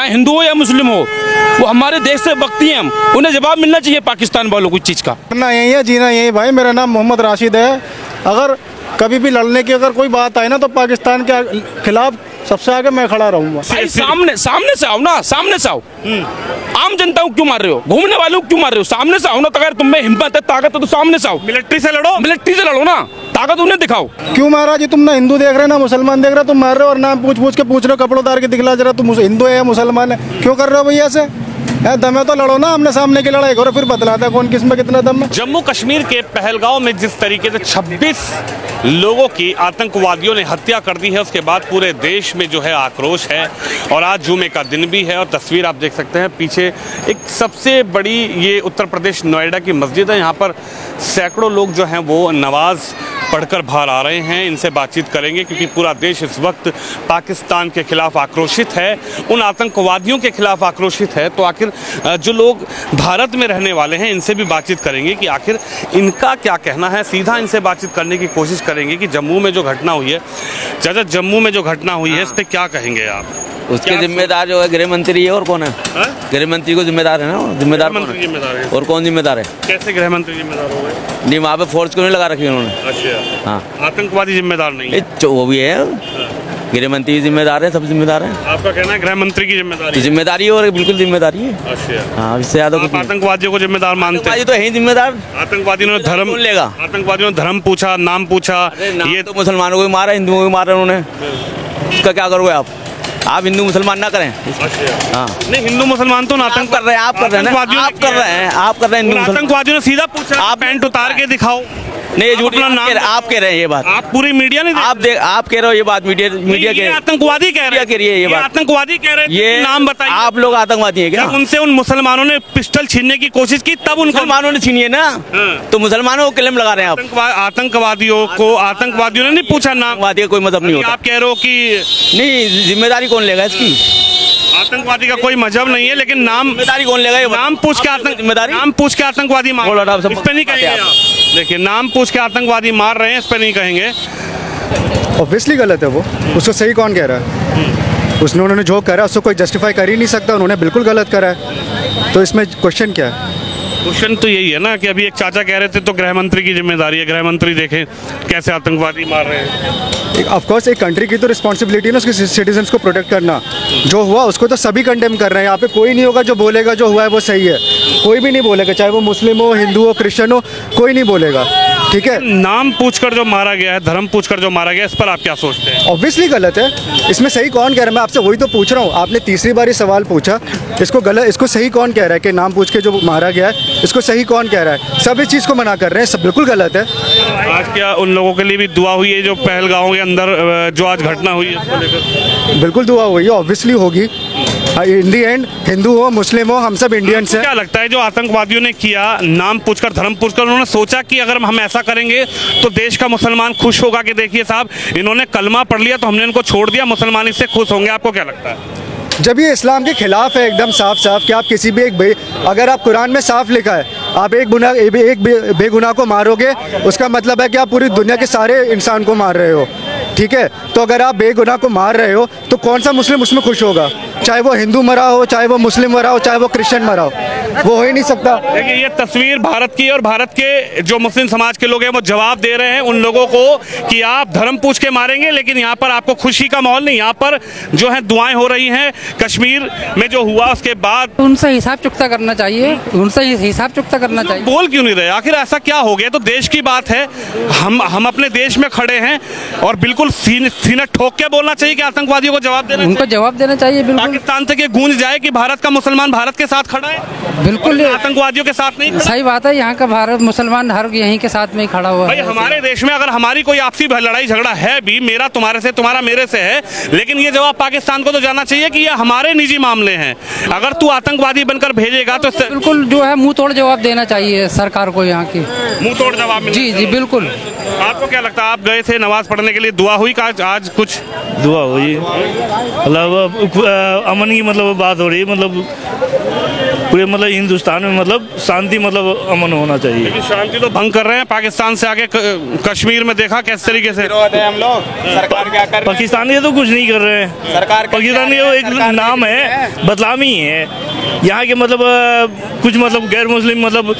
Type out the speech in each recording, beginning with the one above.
चाहे हिंदू हो या मुस्लिम हो, वो हमारे देश से भक्ति हैं, हम उन्हें जवाब मिलना चाहिए पाकिस्तान वालों को इस चीज़ का। करना यही है, जीना यही। भाई मेरा नाम मोहम्मद राशिद है। अगर कभी भी लड़ने की अगर कोई बात आए ना तो पाकिस्तान के खिलाफ सबसे आगे मैं खड़ा रहूंगा। भाई सामने से आओ ना, सामने से आओ। आम जनता को क्यों मार रहे हो, घूमने वालों को क्यों मार रहे हो? सामने से आओ ना। तो अगर तुम में हिम्मत है, ताकत है तो सामने से आओ, मिलिट्री से लड़ो, मिलिट्री से लड़ो ना, ताकत उन्हें दिखाओ। क्यों मारा जी? तुम ना हिंदू देख रहे हो ना मुसलमान देख रहे हो, तुम मार रहे हो और नाम पूछ पूछ के पूछ रहे हो, कपड़ों उतार के दिखला जरा तुम हिंदू है या मुसलमान है। क्यों कर रहे हो भैया से? दम है तो लड़ो ना, आमने सामने की लड़ाई करो, फिर बतलाता है कौन किस में कितना दम है। जम्मू कश्मीर के पहलगांव में जिस तरीके से 26 लोगों की आतंकवादियों ने हत्या कर दी है, उसके बाद पूरे देश में जो है आक्रोश है। और आज जुमे का दिन भी है और तस्वीर आप देख सकते हैं पीछे एक सबसे बड़ी ये उत्तर प्रदेश नोएडा की मस्जिद है। यहाँ पर सैकड़ों लोग जो हैं वो नमाज पढ़कर बाहर आ रहे हैं। इनसे बातचीत करेंगे क्योंकि पूरा देश इस वक्त पाकिस्तान के खिलाफ आक्रोशित है, उन आतंकवादियों के खिलाफ आक्रोशित है। तो आखिर जो लोग भारत में रहने वाले हैं इनसे भी बातचीत करेंगे कि आखिर इनका क्या कहना है। सीधा इनसे बातचीत करने की कोशिश करेंगे कि जम्मू में जो घटना हुई है, चाचा जम्मू में जो घटना हुई है इस पर क्या कहेंगे आप? उसके जिम्मेदार जो है गृह मंत्री है, और कौन है? गृह मंत्री को जिम्मेदार है ना, जिम्मेदार मंत्री जिम्मेदार है। और कौन जिम्मेदार है? कैसे गृह मंत्री जिम्मेदार हो गए? नहीं, वहाँ पे फोर्स क्यों नहीं लगा रखी उन्होंने? अच्छा, हाँ, आतंकवादी जिम्मेदार नहीं है? वो भी है, गृह मंत्री भी जिम्मेदार है, सब जिम्मेदार है। आपका कहना है गृह मंत्री की जिम्मेदारी? तो जिम्मेदारी है, और बिल्कुल जिम्मेदारी है। अच्छा, हाँ, इससे ज्यादा कुछ आतंकवादियों को जिम्मेदार मानते हैं? तो है जिम्मेदार। आतंकवादियों ने धर्म लेगा, आतंकवादियों ने धर्म पूछा, नाम पूछा, ये तो मुसलमानों को भी मारा, हिंदुओं को भी मारा उन्होंने। उसका क्या करोगे आप हिंदू मुसलमान ना करें। हाँ, नहीं, हिंदू मुसलमान तो आतंक कर रहे हैं, आप कर रहे हैं, आप कर रहे हैं, आप कर रहे हैं। आतंकवादियों ने सीधा पूछा, आप पैंट उतार के दिखाओ। नहीं, झूठ नाम आप कह रहे हैं ये बात, आप पूरी मीडिया नहीं आप कह रहे हो ये बात, मीडिया के आतंकवादी कह रहे हैं ये बात, आतंकवादी कह रहे हैं। ये नाम बताइए, आप लोग आतंकवादी हैं क्या? जब उनसे उन मुसलमानों ने पिस्टल छीनने की कोशिश की तब उनको मुसलमानों ने छीनी है ना, तो मुसलमानों को क्लेम लगा रहे हैं आप। आतंकवादियों ने नहीं पूछा नाम, आतंकवादी का कोई मतलब नहीं होता। आप कह रहे हो कि नहीं, जिम्मेदारी कौन लेगा इसकी? आतंकवादी का कोई मजहब नहीं है, लेकिन नाम जिम्मेदारी कौन लेगा? नाम पूछ के जिम्मेदारी, नाम पूछ के आतंकवादी मार, इस पे नहीं कहेंगे आप। देखिए, नाम पूछ के आतंकवादी मार रहे हैं, इस पे नहीं कहेंगे। ऑब्वियसली गलत है वो, उसको सही कौन कह रहा है? उन्होंने जो करा उसको कोई जस्टिफाई कर ही नहीं सकता, उन्होंने बिल्कुल गलत करा है। तो इसमें क्वेश्चन क्या है? क्वेश्चन तो यही है ना कि अभी एक चाचा कह रहे थे तो गृह मंत्री की जिम्मेदारी है, गृह मंत्री देखें कैसे आतंकवादी मार रहे हैं। ऑफ कोर्स एक कंट्री की तो रिस्पॉन्सिबिलिटी है ना उसके सिटीजन्स को प्रोटेक्ट करना। जो हुआ उसको तो सभी कंडेम कर रहे हैं। यहाँ पे कोई नहीं होगा जो बोलेगा जो हुआ है वो सही है, कोई भी नहीं बोलेगा, चाहे वो मुस्लिम हो, हिंदू हो, क्रिश्चियन हो, कोई नहीं बोलेगा। ठीक है, नाम पूछकर जो मारा गया है, धर्म पूछकर जो मारा गया है, इस पर आप क्या सोचते हैं? ऑब्वियसली गलत है। इसमें सही कौन कह रहा है? मैं आपसे वही तो पूछ रहा हूँ। आपने तीसरी बार सवाल पूछा, इसको गलत, इसको सही कौन कह रहा है कि नाम पूछ के जो मारा गया है इसको सही कौन कह रहा है? सब इस चीज़ को मना कर रहे हैं, सब बिल्कुल गलत है। आज क्या उन लोगों के लिए भी दुआ हुई है जो पहलगांव के अंदर जो आज घटना हुई है उसको लेकर? बिल्कुल दुआ हुई है, ऑब्वियसली होगी। इन दी एंड हिंदू हो, मुस्लिम हो, हम सब इंडियंस हैं। क्या लगता है जो आतंकवादियों ने किया, नाम पूछकर, धर्म पूछकर, उन्होंने सोचा कि अगर हम ऐसा करेंगे तो देश का मुसलमान खुश होगा कि देखिए साहब इन्होंने कलमा पढ़ लिया तो हमने इनको छोड़ दिया, मुसलमान इससे खुश होंगे? आपको क्या लगता है? जब ये इस्लाम के खिलाफ है एकदम साफ साफ कि आप किसी भी अगर आप कुरान में साफ लिखा है आप एक बेगुनाह को मारोगे, उसका मतलब है कि आप पूरी दुनिया के सारे इंसान को मार रहे हो। ठीक है, तो अगर आप बेगुनाह को मार रहे हो तो कौन सा मुस्लिम उसमें खुश होगा? चाहे वो हिंदू मरा हो, चाहे वो मुस्लिम मरा हो, चाहे वो क्रिश्चियन मरा हो, वो हो ही नहीं सकता। देखिए, ये तस्वीर भारत की, और भारत के जो मुस्लिम समाज के लोग हैं वो जवाब दे रहे हैं उन लोगों को कि आप धर्म पूछ के मारेंगे, लेकिन यहाँ पर आपको खुशी का माहौल नहीं, यहाँ पर जो है दुआएं हो रही हैं। कश्मीर में जो हुआ उसके बाद उनसे हिसाब चुकता करना चाहिए, उनसे हिसाब चुकता करना चाहिए। बोल क्यों नहीं रहे? आखिर ऐसा क्या हो गया? तो देश की बात है, हम अपने देश में खड़े हैं और बिल्कुल सीना ठोक के बोलना चाहिए कि आतंकवादियों को जवाब देना, उनको जवाब देना चाहिए। बिल्कुल पाकिस्तान तक ये गूंज जाए कि भारत का मुसलमान भारत के साथ खड़ा है, बिल्कुल आतंकवादियों के साथ नहीं खड़ा। सही बात है, यहाँ का भारत मुसलमान हर यहीं के साथ में ही खड़ा हुआ भाई है। हमारे देश में अगर हमारी कोई आपसी लड़ाई झगड़ा है भी, मेरा तुम्हारे से, तुम्हारा मेरे से है, लेकिन ये जवाब पाकिस्तान को तो जाना चाहिए कि ये हमारे निजी मामले हैं। अगर तू आतंकवादी बनकर भेजेगा तो बिल्कुल जो है मुंह तोड़ जवाब देना चाहिए सरकार को, यहाँ की मुंह तोड़ जवाब। जी जी बिल्कुल। आपको क्या लगता है? आप गए थे नमाज पढ़ने के लिए, दुआ हुई आज कुछ? दुआ हुई, मतलब अमन की मतलब बात हो रही है, मतलब पूरे मतलब हिंदुस्तान में मतलब शांति मतलब अमन होना चाहिए। लेकिन शांति तो भंग कर रहे हैं पाकिस्तान से आगे कश्मीर में देखा किस तरीके से हम लोग सरकार क्या कर रही है? पाकिस्तानी तो कुछ नहीं कर रहे हैं। सरकार पाकिस्तानी तो एक नाम है, बदनामी है यहाँ के मतलब कुछ मतलब गैर मुस्लिम मतलब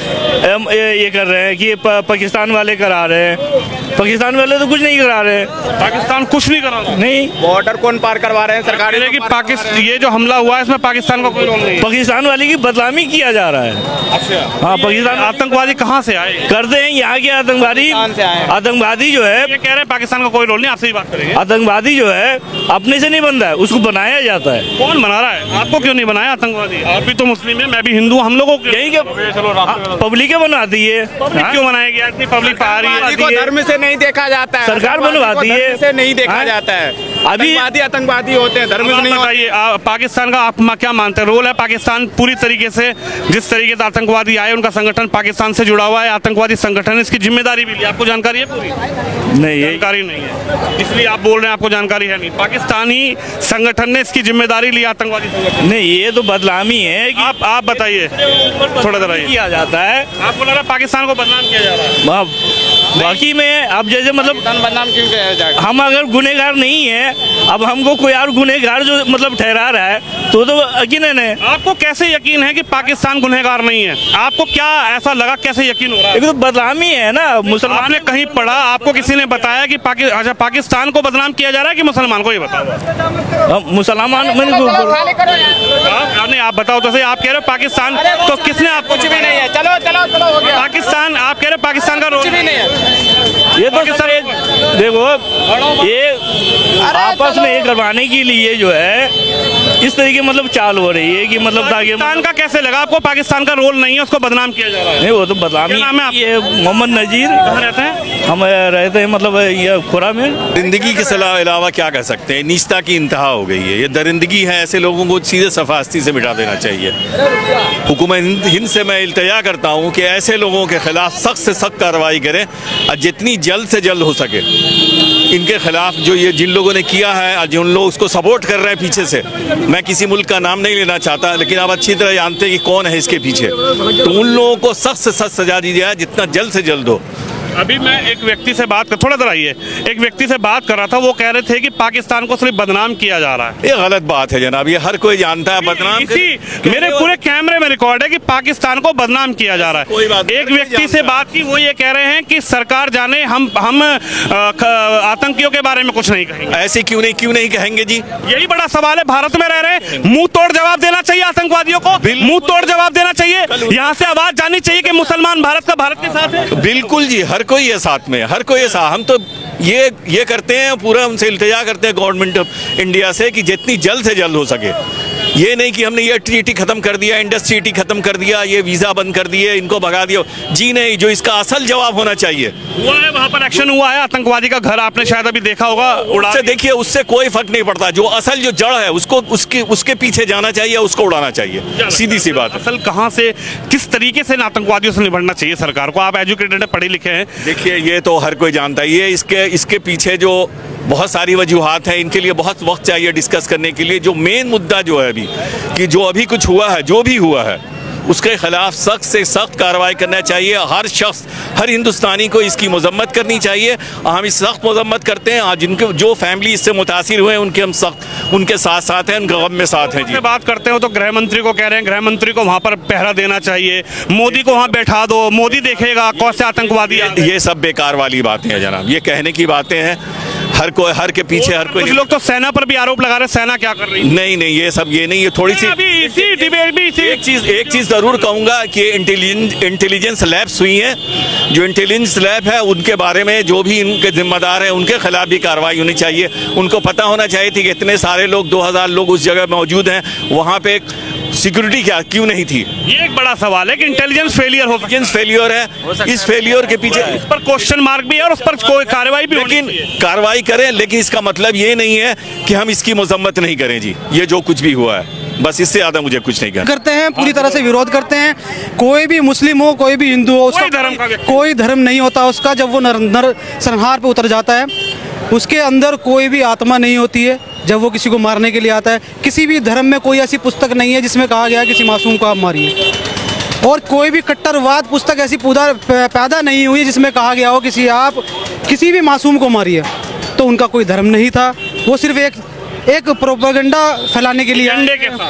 ये कर रहे हैं कि पाकिस्तान वाले करा रहे हैं। पाकिस्तान वाले तो कुछ नहीं करा रहे हैं। पाकिस्तान कुछ नहीं करा रहा। नहीं, बॉर्डर कौन पार करवा रहे हैं? सरकार कि पाकिस्तान ये जो हमला हुआ है इसमें पाकिस्तान का कोई रोल नहीं है। पाकिस्तान वाले की बदनामी किया जा रहा है। अच्छा, हाँ, पाकिस्तान आतंकवादी कहाँ से आए? करते हैं यहाँ के आतंकवादी। से आए हैं। आतंकवादी जो है, ये कह रहे हैं पाकिस्तान का कोई रोल नहीं। आपसे ही बात करेंगे। आतंकवादी जो है अपने से नहीं बनता है, उसको बनाया जाता है। कौन बना रहा है? आपको क्यों नहीं बनाया आतंकवादी? आप भी तो मुस्लिम है, मैं भी हिंदू, हम लोगों को यही क्या पब्लिक बनाती है। क्यों बनाएगी? इतनी पब्लिक पा रही है। को धर्म से नहीं देखा जाता है, सरकार बनवाती है। धर्म से नहीं देखा हाँ? जाता है। अभी आतंकवादी होते हैं, धर्म से नहीं होते। बताइए पाकिस्तान का आप क्या मानते हैं रोल है? पाकिस्तान पूरी तरीके से जिस तरीके से आतंकवादी आए उनका संगठन पाकिस्तान से जुड़ा हुआ है, आतंकवादी संगठन है, इसकी जिम्मेदारी भी ली। आपको जानकारी है पूरी? नहीं, जानकारी नहीं है, इसलिए आप बोल रहे हैं आपको जानकारी है नहीं। पाकिस्तानी संगठन ने इसकी जिम्मेदारी ली, आतंकवादी संगठन। नहीं, ये तो बदनामी है कि आप बताइए, थोड़ा देर आइए। किया जाता है। आपको लग रहा है पाकिस्तान को बदनाम किया जा रहा है? बाकी में अब जैसे मतलब बदनाम क्यों किया जाएगा? हम अगर गुनहगार नहीं है, अब हमको कोई और गुनहगार जो मतलब ठहरा रहा है तो यकीन है। आपको कैसे यकीन है कि पाकिस्तान गुनहगार नहीं है? आपको क्या ऐसा लगा, कैसे यकीन हो रहा है? एक तो बदनामी है ना। मुसलमान आपने कहीं पढ़ा, आपको किसी ने बताया कि अच्छा पाकिस्तान को बदनाम किया जा रहा है कि मुसलमान को? ये बताओ। मुसलमान नहीं, आप बताओ तो सही। आप कह रहे हो पाकिस्तान, तो किसने आपको? कुछ भी नहीं है। चलो चलो चलो, हो गया। पाकिस्तान, आप कह रहे हो पाकिस्तान का रोल कुछ भी नहीं है। ये तो सर देखो, ये आपस में ये करवाने के लिए जो है इस तरीके मतलब चाल हो रही है कि मतलब ताकि पाकिस्तान का कैसे लगा आपको? पाकिस्तान का रोल नहीं है, उसको बदनाम किया जा रहा है। नहीं, वो तो बदनामी। क्या नाम है आपका? ये मोहम्मद नजीर। कहाँ रहते हैं? हम रहते हैं मतलब ये खुरा में। दरिंदगी के अलावा क्या कह सकते हैं? नीचता की इंतहा हो गई है, ये दरिंदगी है। ऐसे लोगों को सीधे सफास्ती से मिटा देना चाहिए। हुकूमत हिंद से मैं इल्तिजा करता हूँ कि ऐसे लोगों के खिलाफ सख्त से सख्त कार्रवाई करें और जितनी जल्द से जल्द हो सके इनके खिलाफ जो ये जिन लोगों ने किया है और जिन लोग उसको सपोर्ट कर रहे हैं पीछे से, मैं किसी मुल्क का नाम नहीं लेना चाहता, लेकिन आप अच्छी तरह जानते हैं कि कौन है इसके पीछे, तो उन लोगों को सख्त से सख्त सजा दी जाए जितना जल्द से जल्द हो। अभी मैं एक व्यक्ति से बात कर, थोड़ा देर आइए, एक व्यक्ति से बात कर रहा था, वो कह रहे थे कि पाकिस्तान को सिर्फ बदनाम किया जा रहा है। ये गलत बात है जनाब, ये हर कोई जानता है बदनाम। इसी मेरे पूरे कैमरे में रिकॉर्ड है कि पाकिस्तान को बदनाम किया जा रहा कोई है। बात नहीं, एक व्यक्ति से बात की, वो ये कह रहे हैं कि सरकार जाने, हम आतंकियों के बारे में कुछ नहीं कहेंगे। ऐसे क्यों नहीं कहेंगे जी? यही बड़ा सवाल है। भारत में रह रहे, मुंह तोड़ जवाब देना चाहिए आतंकवादियों को, मुंह तोड़ जवाब देना चाहिए। यहाँ से आवाज जानी चाहिए कि मुसलमान भारत के साथ है। बिल्कुल जी, हर कोई है साथ में, हर कोई है। हम तो ये करते हैं, पूरा उनसे इल्तिजा करते हैं गवर्नमेंट ऑफ इंडिया से कि जितनी जल्द से जल्द हो सके। ये नहीं कि हमने ये ट्रीटी खत्म कर दिया, इंडस ट्रीटी खत्म कर दिया, ये वीजा बंद कर दिए, इनको भगा दिया। जी नहीं, जो इसका असल जवाब होना चाहिए। हुआ है, वहाँ पर एक्शन हुआ है। आतंकवादी का घर आपने शायद अभी देखा होगा, उससे देखिए, उससे कोई फर्क नहीं पड़ता। जो असल जो जड़ है उसको उसके पीछे जाना चाहिए, उसको उड़ाना चाहिए। सीधी सी बात है। असल कहाँ से, किस तरीके से आतंकवादियों से निपटना चाहिए सरकार को? आप एजुकेटेड, पढ़े लिखे हैं। देखिए, ये तो हर कोई जानता है। ये इसके पीछे जो बहुत सारी वजूहात हैं, इनके लिए बहुत वक्त चाहिए डिस्कस करने के लिए। जो मेन मुद्दा जो है अभी, कि जो अभी कुछ हुआ है, जो भी हुआ है, उसके खिलाफ सख्त से सख्त कार्रवाई करना चाहिए। हर शख्स, हर हिंदुस्तानी को इसकी मजम्मत करनी चाहिए। हम इस सख्त मजम्मत करते हैं। जिनके जो फैमिली इससे मुतासिर हुए हैं, उनके हम सख्त उनके साथ हैं, उनके गम में साथ हैं जी। बात करते हो तो गृह मंत्री को कह रहे हैं, गृह मंत्री को वहाँ पर पहरा देना चाहिए, मोदी को वहाँ बैठा दो, मोदी देखेगा कौन से आतंकवादी। ये सब बेकार वाली बातें हैं जनाब, ये कहने की बातें हैं। हर के पीछे हर कोई। कुछ लोग तो सेना पर भी आरोप लगा रहे, सेना क्या कर रही है? नहीं, ये नहीं, ये थोड़ी सी इसी डिबेट भी एक चीज जरूर कहूंगा कि इंटेलिजेंस लैब्स हुई हैं। जो इंटेलिजेंस लैब है, उनके बारे में जो भी इनके जिम्मेदार हैं, उनके खिलाफ भी कार्रवाई होनी चाहिए। उनको पता होना चाहिए थी कि इतने सारे लोग, 2000 लोग उस जगह मौजूद हैं, वहाँ पे सिक्योरिटी क्यों नहीं थी? ये एक बड़ा सवाल है कि इंटेलिजेंस फेलियर हो, फेलियर है। इस फेलियर के पीछे इस पर क्वेश्चन मार्क भी है और उस पर कोई कार्रवाई भी, लेकिन कार्रवाई करें, लेकिन इसका मतलब ये नहीं है कि हम इसकी मजम्मत नहीं करें जी। ये जो कुछ भी हुआ है, बस इससे ज्यादा मुझे कुछ नहीं करते हैं, पूरी तरह से विरोध करते हैं। कोई भी मुस्लिम हो, कोई भी हिंदू हो, उसका कोई धर्म नहीं होता उसका। जब वो नरसंहार पे उतर जाता है, उसके अंदर कोई भी आत्मा नहीं होती है। जब वो किसी को मारने के लिए आता है। किसी भी धर्म में कोई ऐसी पुस्तक नहीं है जिसमें कहा गया है किसी मासूम को आप मारिए, और कोई भी कट्टरवाद पुस्तक ऐसी पैदा नहीं हुई जिसमें कहा गया हो किसी भी मासूम को मारिए। तो उनका कोई धर्म नहीं था, वो सिर्फ एक प्रोपेगेंडा फैलाने के लिए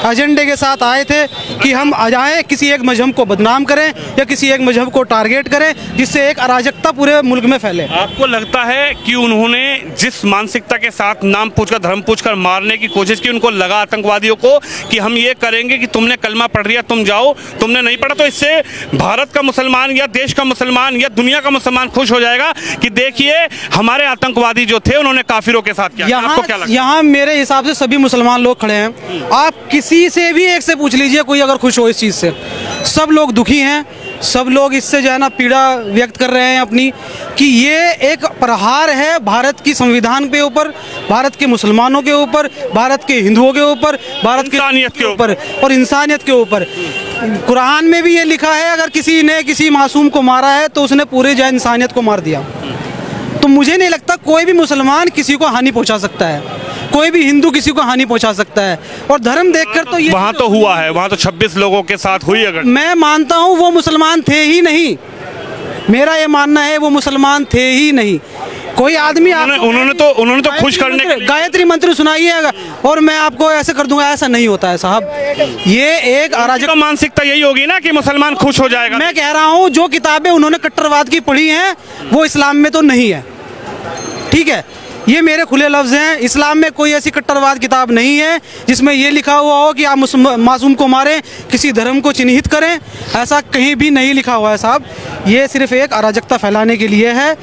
एजेंडे के साथ आए थे कि हम आ जाएं, किसी एक मजहब को बदनाम करें या किसी एक मजहब को टारगेट करें, जिससे एक अराजकता पूरे मुल्क में फैले। आपको लगता है कि उन्होंने जिस मानसिकता के साथ नाम पूछकर धर्म पूछकर मारने की कोशिश की, उनको लगा आतंकवादियों को कि हम ये करेंगे कि तुमने कलमा पढ़ लिया तुम जाओ, तुमने नहीं पढ़ा तो इससे भारत का मुसलमान या देश का मुसलमान या दुनिया का मुसलमान खुश हो जाएगा कि देखिए हमारे आतंकवादी जो थे उन्होंने काफिरों के साथ किया। आपको क्या लगता है? यहाँ मेरे हिसाब से सभी मुसलमान लोग खड़े हैं। आप किसी से भी एक से पूछ लीजिए, कोई अगर खुश हो इस चीज़ से। सब लोग दुखी हैं, सब लोग इससे जो है ना पीड़ा व्यक्त कर रहे हैं अपनी, कि ये एक प्रहार है भारत की संविधान के ऊपर, भारत के मुसलमानों के ऊपर, भारत के हिंदुओं के ऊपर, भारत की इंसानियत के ऊपर और इंसानियत के ऊपर। कुरान में भी ये लिखा है, अगर किसी ने किसी मासूम को मारा है तो उसने पूरे जो इंसानियत को मार दिया। तो मुझे नहीं लगता कोई भी मुसलमान किसी को हानि पहुंचा सकता है, कोई भी हिंदू किसी को हानि पहुंचा सकता है। और धर्म देखकर तो ये वहां तो हुआ है, वहां तो 26 लोगों के साथ हुई। अगर मैं मानता हूं वो मुसलमान थे ही नहीं, मेरा ये मानना है वो मुसलमान थे ही नहीं। कोई आदमी उन्होंने तो खुश करने के लिए गायत्री मंत्र सुनाइएगा और मैं आपको ऐसे कर दूंगा, ऐसा नहीं होता है साहब। ये एक अराजक मानसिकता यही होगी ना कि मुसलमान खुश हो जाएगा। मैं कह रहा हूँ जो किताबें उन्होंने कट्टरवाद की पढ़ी हैं वो इस्लाम में तो नहीं है, ठीक है, ये मेरे खुले लफ्ज़ हैं। इस्लाम में कोई ऐसी कट्टरवाद किताब नहीं है जिसमें ये लिखा हुआ हो कि आप मासूम को मारें, किसी धर्म को चिन्हित करें, ऐसा कहीं भी नहीं लिखा हुआ है साहब। ये सिर्फ एक अराजकता फैलाने के लिए है,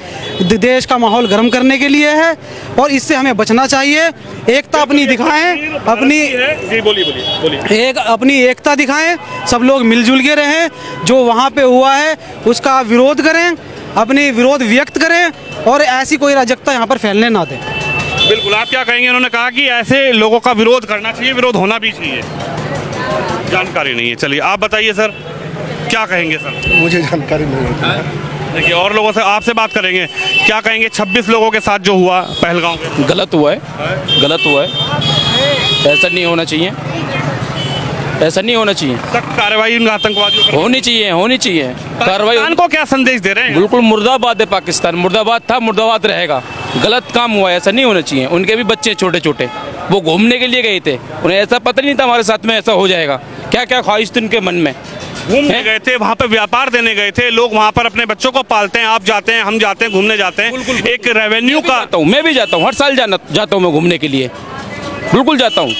देश का माहौल गर्म करने के लिए है, और इससे हमें बचना चाहिए। एकता अपनी दिखाएं, अपनी एकता दिखाएं, सब लोग मिलजुल के रहें। जो वहाँ पे हुआ है उसका विरोध करें, अपनी विरोध व्यक्त करें और ऐसी कोई अराजकता यहाँ पर फैलने ना दें। बिल्कुल, आप क्या कहेंगे? उन्होंने कहा कि ऐसे लोगों का विरोध करना चाहिए, विरोध होना भी चाहिए। जानकारी नहीं है, चलिए आप बताइए सर, क्या कहेंगे सर? मुझे जानकारी नहीं है। देखिए और लोगों से आपसे बात करेंगे, क्या कहेंगे 26 लोगों के साथ जो हुआ पहलगाम में? गलत हुआ है, गलत हुआ है, ऐसा नहीं होना चाहिए, ऐसा नहीं होना चाहिए। सख्त कार्रवाई इन आतंकवादियों पर होनी चाहिए, होनी चाहिए कार्रवाई। पाकिस्तान को क्या संदेश दे रहे हैं? बिल्कुल मुर्दाबाद है पाकिस्तान, मुर्दाबाद था, मुर्दाबाद रहेगा। गलत काम हुआ है, ऐसा नहीं होना चाहिए। उनके भी बच्चे छोटे छोटे, वो घूमने के लिए गए थे, उन्हें ऐसा पता नहीं था हमारे साथ में ऐसा हो जाएगा। क्या क्या ख्वाहिश थी उनके मन में। घूमने गए थे, वहाँ पे व्यापार देने गए थे, लोग वहाँ पर अपने बच्चों को पालते हैं, आप जाते हैं, हम जाते हैं, घूमने जाते हैं, एक रेवेन्यू का। मैं भी जाता हूँ, हर साल जाता हूँ मैं घूमने के लिए, बिल्कुल जाता हूँ।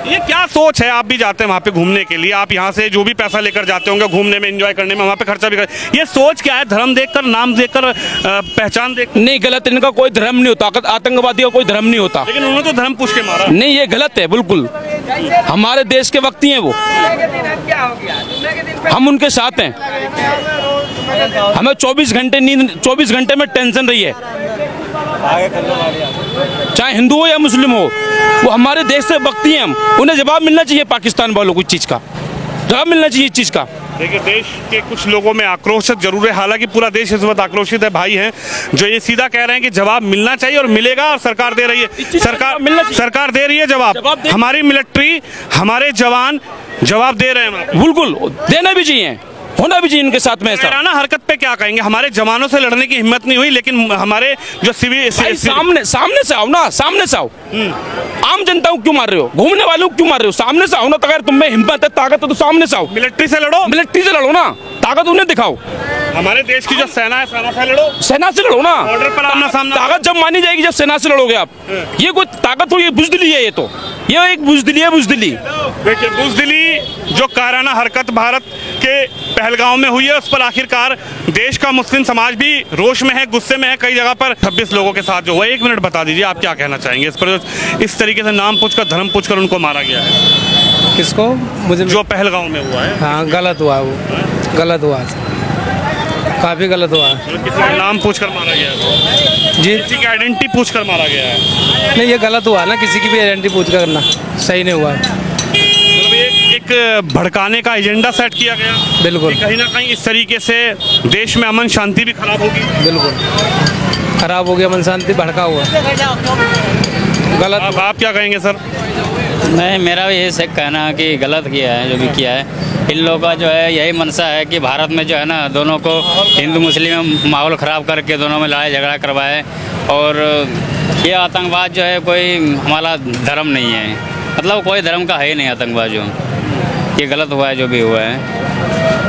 ये क्या सोच है? आप भी जाते हैं वहाँ पे घूमने के लिए, आप यहाँ से जो भी पैसा लेकर जाते होंगे घूमने में, एंजॉय करने में, वहाँ पे खर्चा भी कर, ये सोच क्या है? धर्म देखकर, नाम देखकर, पहचान देख? नहीं, गलत। इनका कोई धर्म नहीं होता, आतंकवादी का कोई धर्म नहीं होता। लेकिन उन्होंने तो धर्म पूछ के मारा। नहीं, ये गलत है बिल्कुल। हमारे देश के व्यक्ति हैं वो, हम उनके साथ हैं। हमें 24 घंटे नींद, 24 घंटे में टेंशन रही है, चाहे हिंदू हो या मुस्लिम हो, वो हमारे देश से व्यक्ति हैं। हम उन्हें जवाब मिलना चाहिए, पाकिस्तान वालों को इस चीज़ का जवाब मिलना चाहिए इस चीज़ का। देखिए देश के कुछ लोगों में आक्रोश जरूर है, हालांकि पूरा देश इस वक्त आक्रोशित है। भाई हैं जो ये सीधा कह रहे हैं कि जवाब मिलना चाहिए और मिलेगा, और सरकार दे रही है, सरकार दे रही है जवाब। हमारी मिलिट्री, हमारे जवान जवाब दे रहे हैं, बिल्कुल देना भी चाहिए, होना भी चाहिए इनके साथ में। ऐसा ना हरकत पे क्या कहेंगे? हमारे जवानों से लड़ने की हिम्मत नहीं हुई, लेकिन हमारे जो सिविल सामने से आओ ना, सामने से आओ। आम जनता को क्यों मार रहे हो? घूमने वालों को क्यों मार रहे हो? सामने से आओ ना। तो अगर तुम में हिम्मत है, ताकत है तो सामने से आओ। मिलिट्री से लड़ो, मिलिट्री से लड़ो ना, ताकत उन्हें दिखाओ। हमारे देश की जो सेना है, सेना से लड़ो, सेना से लड़ो ना। बॉर्डर पर आमना सामना। ताकत जब मानी जाएगी जब सेना से लड़ोगे आप। ये कोई ताकत थोड़ी, बुजदिली है ये तो, ये एक बुजदिली है, बुजदिली। देखिए बुजदिली जो काराना हरकत भारत के पहलगाम में हुई है, उस पर आखिरकार देश का मुस्लिम समाज भी रोष में है, गुस्से में है। कई जगह पर 26 लोगों के साथ जो हुआ, 1 मिनट बता दीजिए आप क्या कहना चाहेंगे इस पर? इस तरीके से नाम पूछकर, धर्म पूछकर उनको मारा गया है। किसको? मुझे जो पहलगाम में हुआ है। हाँ, गलत हुआ, वो गलत हुआ, काफ़ी गलत हुआ। किसी का नाम पूछकर मारा गया है जी, किसी की आइडेंटिटी पूछकर मारा गया है। नहीं, ये गलत हुआ ना, किसी की भी आइडेंटिटी पूछ कर करना सही नहीं हुआ। मतलब एक भड़काने का एजेंडा सेट किया गया, बिल्कुल। कहीं ना कहीं इस तरीके से देश में अमन शांति भी खराब होगी। बिल्कुल खराब हो गया, अमन शांति भड़का हुआ। गलत आप क्या कहेंगे सर? नहीं, मेरा भी यही कहना है कि गलत किया है जो भी किया है। इन लोगों का जो है यही मंशा है कि भारत में जो है ना दोनों को हिंदू मुस्लिम में माहौल ख़राब करके दोनों में लड़ाई झगड़ा करवाए। और ये आतंकवाद जो है कोई हमारा धर्म नहीं है, मतलब कोई धर्म का है ही नहीं आतंकवाद। जो ये गलत हुआ है जो भी हुआ है,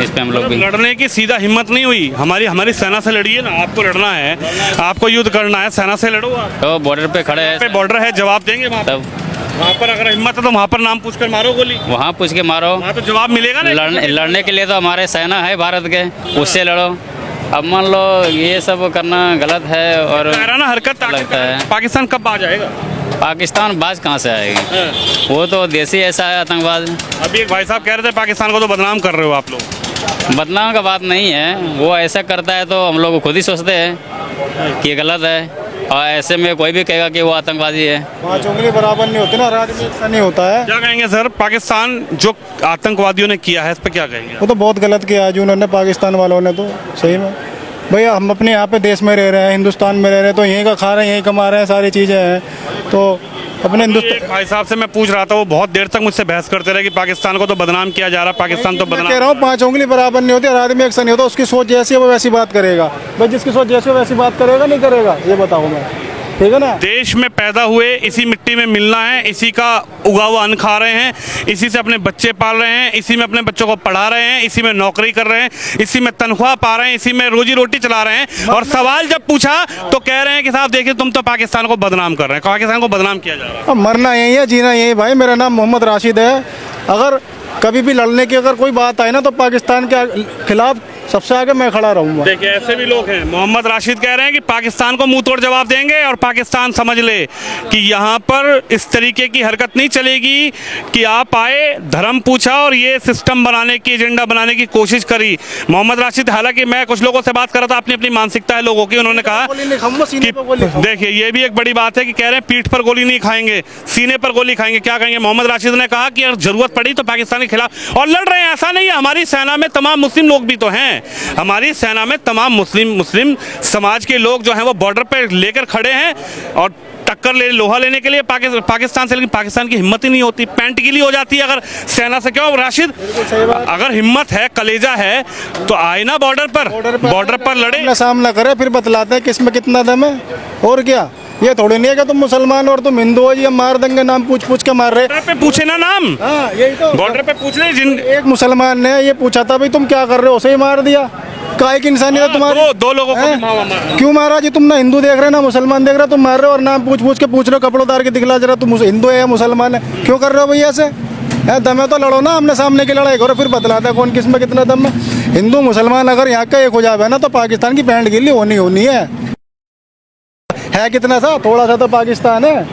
इस पे हम लोग भी लड़ने की सीधा हिम्मत नहीं हुई। हमारी सेना से लड़िए ना, आपको लड़ना है, आपको युद्ध करना है, सेना से लड़ो। आप तो बॉर्डर पे खड़े हैं, पे बॉर्डर है, जवाब देंगे तब वहाँ पर अगर हिम्मत है तो वहाँ पर नाम पूछ कर मारो गोली, वहाँ पूछ के मारो, वहाँ तो जवाब मिलेगा ना। लड़ने के लिए तो हमारे सेना है भारत के, उससे लड़ो। अब मान लो ये सब करना गलत है और ना हरकत लगता है। पाकिस्तान कब आ जाएगा? पाकिस्तान बाज कहाँ से आएगी? वो तो देश ही ऐसा है आतंकवाद। अभी एक भाई साहब कह रहे थे पाकिस्तान को तो बदनाम कर रहे हो आप लोग। बदनाम का बात नहीं है, वो ऐसा करता है तो हम लोग खुद ही सोचते हैं कि ये गलत है, और ऐसे में कोई भी कहेगा कि वो आतंकवादी है। 5 उंगली बराबर नहीं होती ना, राज्य में ऐसा नहीं होता है। क्या कहेंगे सर, पाकिस्तान जो आतंकवादियों ने किया है इस पर क्या कहेंगे? वो तो बहुत गलत किया है जो उन्होंने पाकिस्तान वालों ने, तो सही में भैया हम अपने यहाँ पे देश में रह रहे हैं, हिंदुस्तान में रह रहे हैं, तो यहीं का खा रहे हैं, यहीं कमा रहे हैं, सारी चीज़ें हैं। तो अपने हिंदुस्तान भाई साहब से मैं पूछ रहा था, वो बहुत देर तक मुझसे बहस करते रहे कि पाकिस्तान को तो बदनाम किया जा रहा, पाकिस्तान तो बदनाम। कह रहा हूँ 5 उंगली बराबर नहीं होती, आदमी एक सा नहीं होता। उसकी सोच जैसी है वो वैसी बात करेगा भाई, जिसकी सोच जैसी है वैसी बात करेगा, नहीं करेगा ये बताओ मैं, ठीक है ना। देश में पैदा हुए, इसी मिट्टी में मिलना है, इसी का उगा हुआ अन्न खा रहे हैं, इसी से अपने बच्चे पाल रहे हैं, इसी में अपने बच्चों को पढ़ा रहे हैं, इसी में नौकरी कर रहे हैं, इसी में तनख्वाह पा रहे हैं, इसी में रोजी रोटी चला रहे हैं। और सवाल जब पूछा तो कह रहे हैं कि साहब देखिए तुम तो पाकिस्तान को बदनाम कर रहे हैं, पाकिस्तान को बदनाम किया जा रहा है। अब मरना यही है, जीना यही। भाई मेरा नाम मोहम्मद राशिद है। अगर कभी भी लड़ने की अगर कोई बात आए ना तो पाकिस्तान के खिलाफ सबसे आगे मैं खड़ा रहूंगा। देखिए ऐसे भी लोग हैं। मोहम्मद राशिद कह रहे हैं कि पाकिस्तान को मुंह तोड़ जवाब देंगे और पाकिस्तान समझ ले कि यहाँ पर इस तरीके की हरकत नहीं चलेगी कि आप आए, धर्म पूछा और ये सिस्टम बनाने की, एजेंडा बनाने की कोशिश करी। मोहम्मद राशिद, हालांकि मैं कुछ लोगों से बात कर रहा था, अपनी अपनी मानसिकता है लोगों की, उन्होंने कहा कि देखिए ये भी एक बड़ी बात है कि कह रहे हैं पीठ पर गोली नहीं खाएंगे, सीने पर गोली खाएंगे। क्या कहेंगे? मोहम्मद राशिद ने कहा कि अगर जरूरत पड़ी तो पाकिस्तान के खिलाफ और लड़ रहे हैं। ऐसा नहीं है, हमारी सेना में तमाम मुस्लिम लोग भी तो हैं, हमारी सेना में तमाम मुस्लिम समाज के लोग जो हैं वो बॉर्डर पे लेकर खड़े हैं और टक्कर ले, लोहा लेने के लिए पाकिस्तान से। लेकिन पाकिस्तान की हिम्मत ही नहीं होती, पैंट गीली हो जाती है अगर सेना से। क्यों राशिद, अगर हिम्मत है, कलेजा है तो आए ना बॉर्डर पर लड़े, सामना करे, फिर बतलाते हैं किसमें कितना दम है। और क्या, ये थोड़ी नहीं है कि तुम मुसलमान और तुम हिंदू हो जी हम मार देंगे, नाम पूछ पूछ के मार रहे। बॉर्डर पे पूछे ना नाम, यही तो बॉर्डर पे पूछ रहे। जिन एक मुसलमान ने ये पूछा था भाई तुम क्या कर रहे हो, उसे ही मार दिया। काहे की इंसानियत है तुम्हारी? दो लोगों को मारा। क्यों मारा जी? तुम ना हिंदू देख रहे ना मुसलमान देख रहे, तुम मार रहे हो और नाम पूछ पूछ के पूछ रहे हो, कपड़ों उतार के दिखला जरा तुम हिंदू है या मुसलमान है। क्यों कर रहे हो भैया ऐसे? दम है तो लड़ो ना, आमने सामने की लड़ाई करो, फिर बतलाता है कौन किस में कितना दम है। हिंदू मुसलमान अगर यहाँ का एक हो जाए ना तो पाकिस्तान की पैंट गिल्ली होनी है कितना सा, थोड़ा सा तो पाकिस्तान है।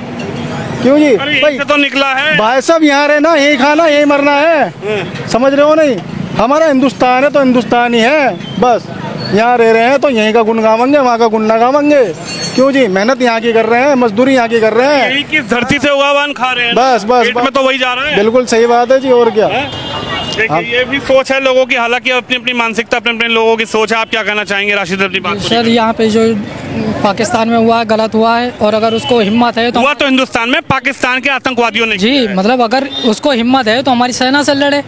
क्यों जी भाई तो निकला है भाई सब यहाँ रहना, यही खाना, यही मरना है, समझ रहे हो नहीं? हमारा हिंदुस्तान है तो हिंदुस्तान ही है, बस यहाँ रह रहे हैं तो यहीं का गुण गावेंगे, वहाँ का गुण ना गावेंगे। क्यों जी, मेहनत यहाँ की कर रहे हैं, मजदूरी यहाँ की कर रहे हैं, यही किस धरती से उगा हुआ अन्न खा रहे हैं, बस पेट में तो वही जा रहा है। बिल्कुल सही बात है जी। और क्या, देखिए ये भी सोच है लोगों की, हालांकि अपनी अपनी मानसिकता, अपने अपने लोगों की सोच है। आप क्या कहना चाहेंगे राशिद अपनी बात? सर यहाँ पे जो पाकिस्तान में हुआ है गलत हुआ है, और अगर उसको हिम्मत है तो हुआ तो हिंदुस्तान में, पाकिस्तान के आतंकवादियों ने जी, मतलब अगर उसको हिम्मत है तो हमारी सेना से लड़े,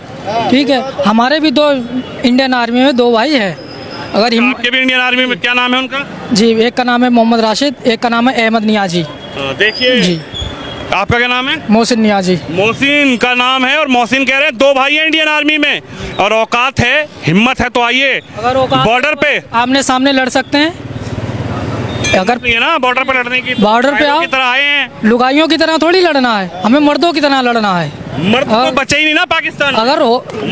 ठीक है। हमारे भी 2 इंडियन आर्मी में 2 भाई है। अगर आपके भी इंडियन आर्मी में क्या नाम है उनका? जी, एक का नाम है मोहम्मद राशिद, एक का नाम है अहमद नियाजी। देखिए जी, आपका क्या नाम है? मोहसिन नियाजी। मोहसिन का नाम है, और मोहसिन कह रहे हैं 2 भाई हैं इंडियन आर्मी में, और औकात है, हिम्मत है तो आइए बॉर्डर पे, आमने सामने लड़ सकते हैं। अगर ये ना बॉर्डर पे लड़ने की, बॉर्डर पे आओ, की तरह आए हैं, लुगाइयों की तरह थोड़ी लड़ना है, हमें मर्दों की तरह लड़ना है। मर्द तो बचे ही नहीं ना पाकिस्तान में। अगर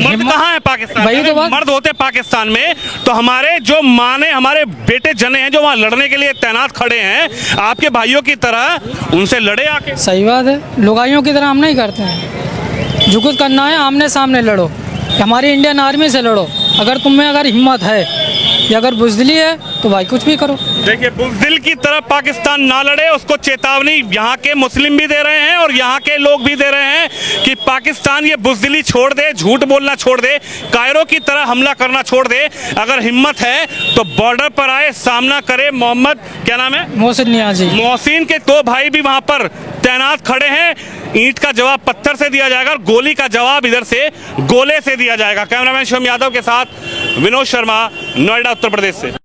मर्द कहाँ है पाकिस्तान में? तो मर्द होते पाकिस्तान में तो हमारे जो माने, हमारे बेटे जने हैं जो वहाँ लड़ने के लिए तैनात खड़े हैं, आपके भाइयों की तरह उनसे लड़े आके। सही बात है, लुगाइयों की तरह हम नहीं करते हैं। जो कुछ करना है आमने सामने लड़ो, हमारी इंडियन आर्मी से लड़ो। अगर तुम में अगर हिम्मत है या अगर बुज़दिली है तो भाई कुछ भी करो। देखिए बुज़दिल की तरफ पाकिस्तान ना लड़े, उसको चेतावनी यहाँ के मुस्लिम भी दे रहे हैं और यहाँ के लोग भी दे रहे हैं कि पाकिस्तान ये बुज़दिली छोड़ दे, झूठ बोलना छोड़ दे, कायरो की तरह हमला करना छोड़ दे। अगर हिम्मत है तो बॉर्डर पर आए, सामना करे। मोहम्मद क्या नाम है? मोहसिन नियाजी। मोहसिन के 2 भाई भी वहाँ पर तैनात खड़े हैं। ईंट का जवाब पत्थर से दिया जाएगा और गोली का जवाब इधर से गोले से दिया जाएगा। कैमरामैन शिवम यादव के साथ विनोद शर्मा, नोएडा, उत्तर प्रदेश से।